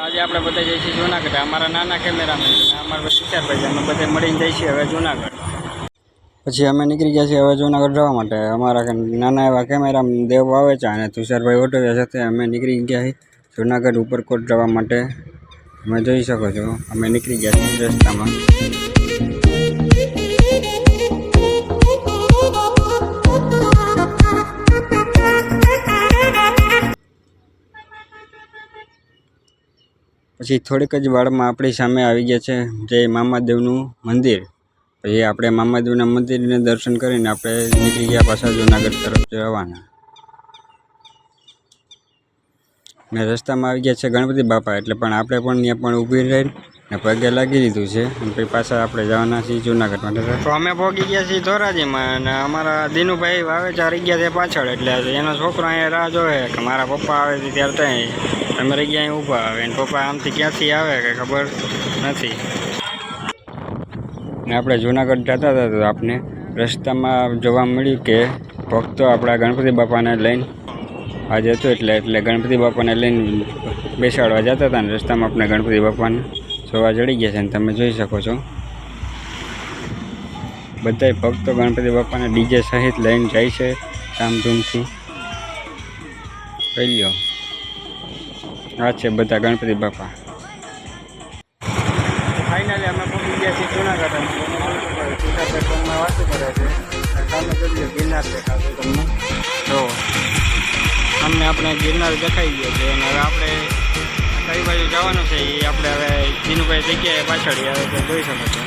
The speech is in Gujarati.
આજે આપણે બધા જઈએ છીએ જુનાગઢ. અમારા નાના કેમેરામેન અમારા તુષારભાઈ અમે બધા મળીને જઈએ છીએ હવે જુનાગઢ. પછી અમે નીકળી ગયા છીએ હવે જુનાગઢ જવા માટે. અમારા નાના એવા કેમેરામેન દેવ આવે છે અને તુષારભાઈ ઓટોવ્યા સાથે અમે નીકળી ગયા છીએ જુનાગઢ ઉપરકોટ જવા માટે. તમે જોઈ શકો છો અમે નીકળી ગયા છીએ રસ્તામાં. પછી થોડીક જ વારમાં આપણી સામે આવી ગયા છે જય મામાદેવનું મંદિર. પછી આપણે મામાદેવના મંદિરને દર્શન કરીને આપણે નીકળી ગયા પાછા જુનાગઢ તરફ જવાના. ને રસ્તામાં આવી ગયા છે ગણપતિ બાપા એટલે પણ આપણે પણ ત્યાં પણ ઊભી રહીને પગે લાગી લીધું છે અને પછી પાછા આપણે જવાના છીએ જુનાગઢ માટે. તો અમે પહોંચી ગયા છીએ ધોરાજીમાં અને અમારા દિનુભાઈ વાવેચા રહી ગયા છે પાછળ. એટલે એનો છોકરો અહીંયા રાહ જોવે કે મારા પપ્પા આવે છે ત્યારે ત્યાં અમે રહી ગયા અહીં ઊભા. આવે એને પપ્પા આમથી ક્યાંથી આવે કે ખબર નથી. ને આપણે જુનાગઢ જતા હતા તો આપણે રસ્તામાં જોવા મળ્યું કે ભક્તો આપણા ગણપતિ બાપાને લઈને આજે હતું એટલે ગણપતિ બાપાને લઈને બેસાડવા જતા હતા ને રસ્તામાં આપણે ગણપતિ બાપાને જોવા ચડી ગયા છે. અને તમે જોઈ શકો છો બધાય ભક્તો ગણપતિ બાપાને ડીજે સહિત લઈને જાય છે ધામધૂમથી. કહી લો આ છે બધા ગણપતિ બાપા. ફાઇનલી અમે પહોંચી ગયા છીએ જુનાગઢ. વાતો કરે છે સામે જોઈએ ગિરનાર દેખાશે તમને. તો અમને આપણે ગિરનાર દેખાઈ ગયો છે અને હવે આપણે કઈ બાજુ જવાનું છે એ આપણે હવે દિનુભાઈ જગ્યાએ પાછળ આવે તો જોઈ શકો છો.